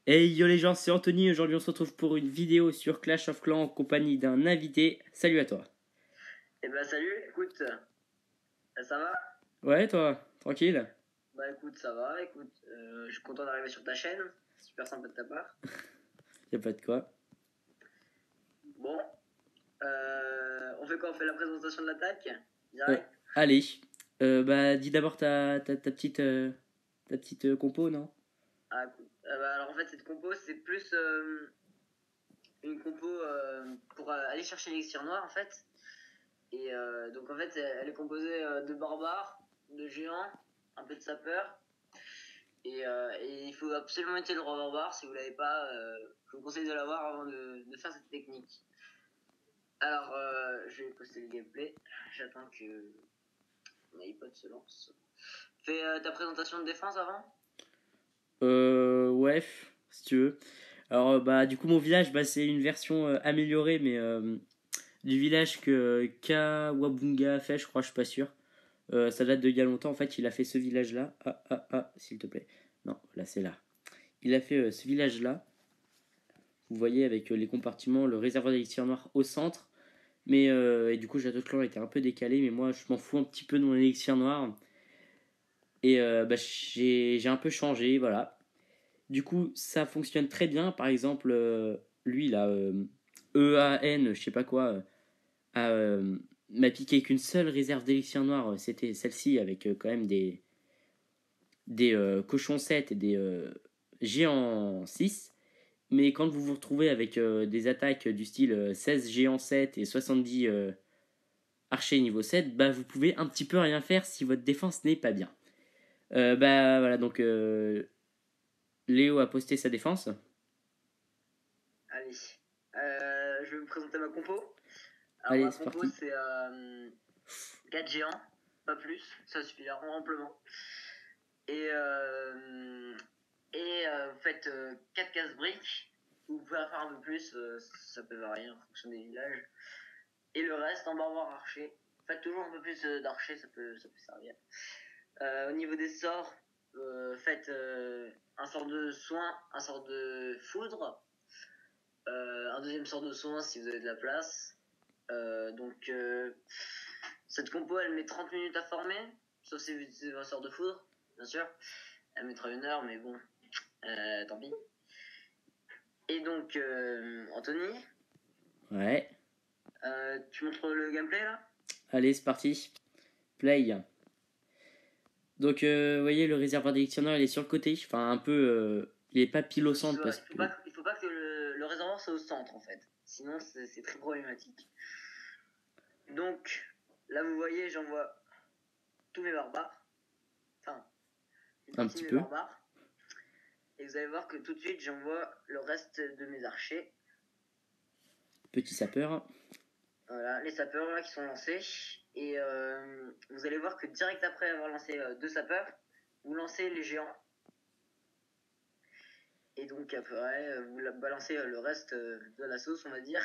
Hey yo les gens, c'est Anthony, aujourd'hui on se retrouve pour une vidéo sur Clash of Clans en compagnie d'un invité. Salut à toi. Eh ben salut, écoute, ça va? Ouais toi, tranquille? Bah écoute, ça va, écoute, je suis content d'arriver sur ta chaîne, c'est super sympa de ta part. Y'a pas de quoi. Bon, on fait quoi? On fait la présentation de l'attaque? Euh, Direct? allez, bah dis d'abord ta petite compo, non? Ah écoute, bah, alors en fait cette compo c'est plus une compo pour aller chercher l'élixir noir en fait. Et donc en fait elle est composée de barbares, de géants, un peu de sapeurs. Et il faut absolument être le roi barbare, si vous l'avez pas, je vous conseille de l'avoir avant de faire cette technique. Alors, je vais poster le gameplay. J'attends que mon iPod se lance. Fais ta présentation de défense avant. Ouais, si tu veux. Alors bah du coup mon village, bah c'est une version améliorée mais du village que Kawabunga a fait, je crois, je suis pas sûr. Ça date d'il y a longtemps, en fait il a fait ce village là. S'il te plaît. Non, là c'est là. Il a fait ce village là. Vous voyez avec les compartiments, le réservoir d'élixir noir au centre. Mais et du coup, Château de Clan était un peu décalé, mais moi je m'en fous un petit peu de mon élixir noir. Et bah, j'ai un peu changé, voilà. Du coup, ça fonctionne très bien. Par exemple, lui, là, EAN, je sais pas quoi, m'a piqué qu'une seule réserve d'élixir noir. C'était celle-ci avec quand même des cochons 7 et des géants 6. Mais quand vous vous retrouvez avec des attaques du style 16 géants 7 et 70 archer niveau 7, bah vous pouvez un petit peu rien faire si votre défense n'est pas bien. Bah voilà, donc Léo a posté sa défense. Allez. Je vais vous présenter ma compo. Alors, Allez, ma c'est compo, parti. c'est 4 géants, pas plus. Ça suffira amplement. Et, vous faites 4 casse-briques. Vous pouvez en faire un peu plus, ça peut varier en fonction des villages. Et le reste en barbare archer. Faites toujours un peu plus d'archer, ça peut servir. Au niveau des sorts, faites un sort de soin, un sort de foudre, un deuxième sort de soin si vous avez de la place. Donc, cette compo, elle met 30 minutes à former, sauf si vous utilisez un sort de foudre, bien sûr. Elle mettra 1 heure, mais bon, tant pis. Et donc, Anthony, Ouais. tu montres le gameplay là? Allez, c'est parti. Play. Donc, vous voyez, le réservoir d'électionneur, il est sur le côté. Enfin, un peu. Il est pas pile au centre parce que. Il faut pas que le réservoir soit au centre en fait. Sinon, c'est très problématique. Donc, là, vous voyez, j'envoie tous mes barbares. Enfin, une Un partie petit de mes peu. barbares. Et vous allez voir que tout de suite, j'envoie le reste de mes archers. Petit sapeur. Voilà, les sapeurs là qui sont lancés. Et vous allez voir que direct après avoir lancé 2 sapeurs, vous lancez les géants. Et donc après, vous balancez le reste de la sauce, on va dire.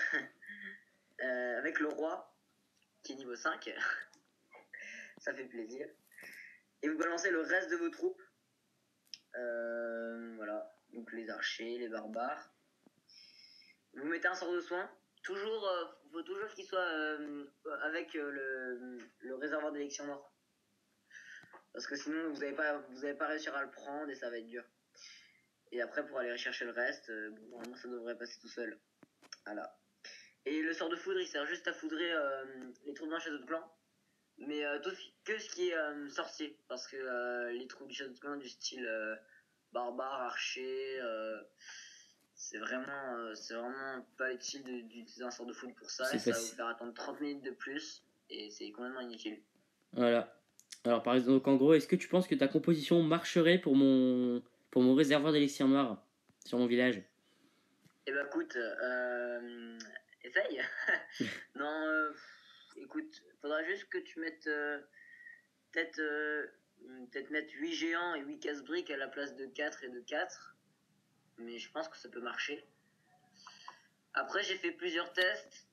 Avec le roi, qui est niveau 5. Ça fait plaisir. Et vous balancez le reste de vos troupes. Voilà, donc les archers, les barbares. Vous mettez un sort de soin. Toujours, faut toujours qu'il soit avec le réservoir d'élection mort. Parce que sinon, vous n'allez pas réussir à le prendre et ça va être dur. Et après, pour aller rechercher le reste, normalement, ça devrait passer tout seul. Voilà. Et le sort de foudre, il sert juste à foudrer les troupes d'un château de clan. Mais que ce qui est sorcier. Parce que les troupes du château de clan du style barbare, archer, c'est vraiment pas utile d'utiliser un sort de foudre pour ça. C'est Et ça va vous facile. faire attendre 30 minutes de plus. Et c'est complètement inutile. Voilà. Alors, par exemple, donc, en gros, est-ce que tu penses que ta composition marcherait pour mon réservoir d'élixir noir sur mon village? Et bah écoute, essaye. Non, écoute, faudra juste que tu mettes peut-être peut-être mettre 8 géants et 8 casse-briques à la place de 4 et de 4. Mais je pense que ça peut marcher. Après, j'ai fait plusieurs tests.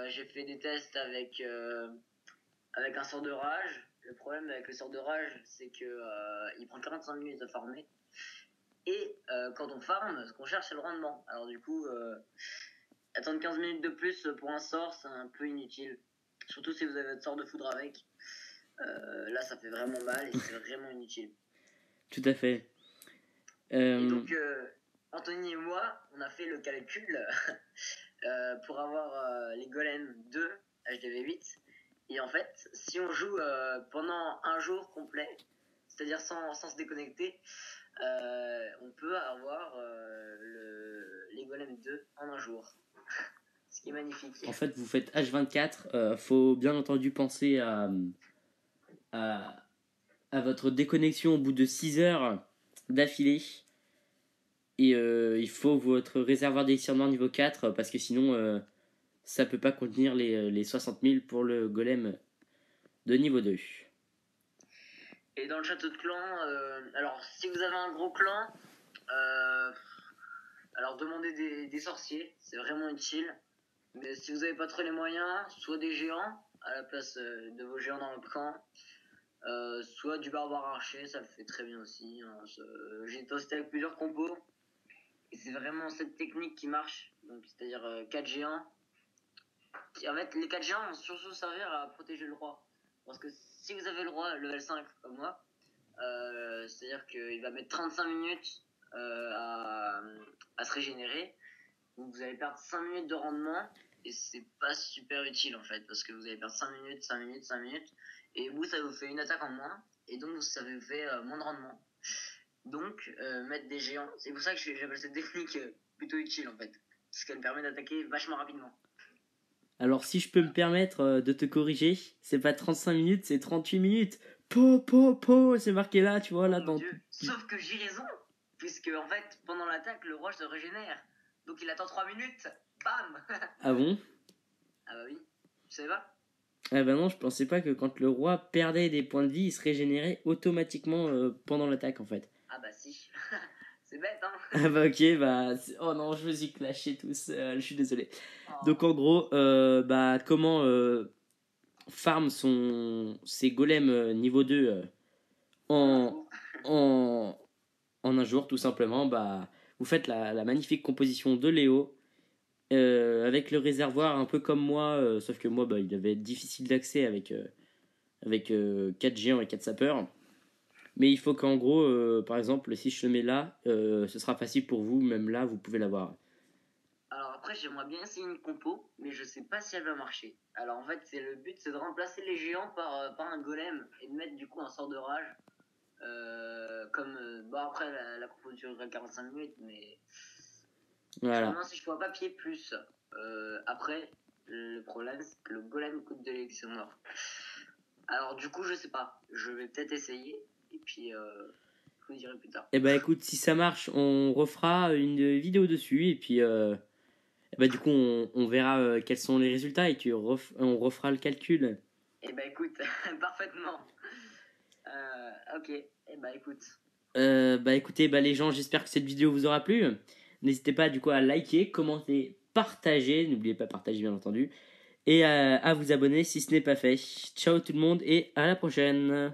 J'ai fait des tests avec un sort de rage. Le problème avec le sort de rage, c'est que il prend 45 minutes à former. Et quand on farm, ce qu'on cherche, c'est le rendement. Alors du coup, attendre 15 minutes de plus pour un sort, c'est un peu inutile. Surtout si vous avez votre sort de foudre avec. Là, ça fait vraiment mal et c'est vraiment inutile. Tout à fait. Et donc, Anthony et moi, on a fait le calcul pour avoir les golems 2 HDV 8. Et en fait, si on joue pendant un jour complet, c'est-à-dire sans se déconnecter, on peut avoir les golems 2 en un jour. Ce qui est magnifique. En fait, vous faites H24. Faut bien entendu penser à, à votre déconnexion au bout de 6 heures d'affilée. Et il faut votre réservoir d'élixir noir niveau 4 parce que sinon ça peut pas contenir les 60 000 pour le golem de niveau 2. Et dans le château de clan, alors si vous avez un gros clan, alors demandez des sorciers, c'est vraiment utile. Mais si vous n'avez pas trop les moyens, soit des géants à la place de vos géants dans le camp, soit du barbare archer, ça le fait très bien aussi. Hein. J'ai testé avec plusieurs compos et c'est vraiment cette technique qui marche. Donc c'est-à-dire 4 géants. En fait, les 4 géants vont surtout servir à protéger le roi. Parce que si vous avez le roi level 5 comme moi, c'est-à-dire qu'il va mettre 35 minutes à se régénérer. Donc vous allez perdre 5 minutes de rendement et c'est pas super utile en fait parce que vous allez perdre 5 minutes, 5 minutes, 5 minutes et vous ça vous fait une attaque en moins et donc ça vous fait moins de rendement. Donc mettre des géants, c'est pour ça que j'appelle cette technique plutôt utile en fait parce qu'elle permet d'attaquer vachement rapidement. Alors si je peux me permettre de te corriger, c'est pas 35 minutes, c'est 38 minutes. Po, c'est marqué là, tu vois, là Mon dans... Dieu. Sauf que j'ai raison, puisque en fait, pendant l'attaque, le roi se régénère. Donc il attend 3 minutes, bam. Ah bon? Ah bah oui, tu savais pas? Ah bah non, je pensais pas que quand le roi perdait des points de vie, il se régénérait automatiquement pendant l'attaque en fait. Ah bah si, c'est bête hein. Ah bah ok, oh non, je me suis clashé tout seul, je suis désolé. Oh. Donc en gros, comment farm ses golems niveau 2 en, en, en un jour, tout simplement, vous faites la magnifique composition de Léo avec le réservoir un peu comme moi, sauf que moi, il devait être difficile d'accès avec 4 géants et 4 sapeurs. Mais il faut qu'en gros, par exemple, si je le mets là, ce sera facile pour vous, même là, vous pouvez l'avoir. Alors après, j'aimerais bien essayer une compo, mais je sais pas si elle va marcher. Alors en fait, le but, c'est de remplacer les géants par un golem et de mettre du coup un sort de rage. Bon après, la compo durerait 45 minutes, mais Voilà. vraiment, si je pourrais pas pied plus. Après, le problème, c'est que le golem coûte de l'élixir noir. Alors du coup, je sais pas. Je vais peut-être essayer, et puis je vous dirai plus tard. Et écoute, si ça marche, on refera une vidéo dessus, et puis du coup, on verra quels sont les résultats, et on refera le calcul. Et écoute, parfaitement. Ok, et écoute. Écoutez, les gens, j'espère que cette vidéo vous aura plu. N'hésitez pas du coup à liker, commenter, partager. N'oubliez pas de partager bien entendu. Et à vous abonner si ce n'est pas fait. Ciao tout le monde et à la prochaine.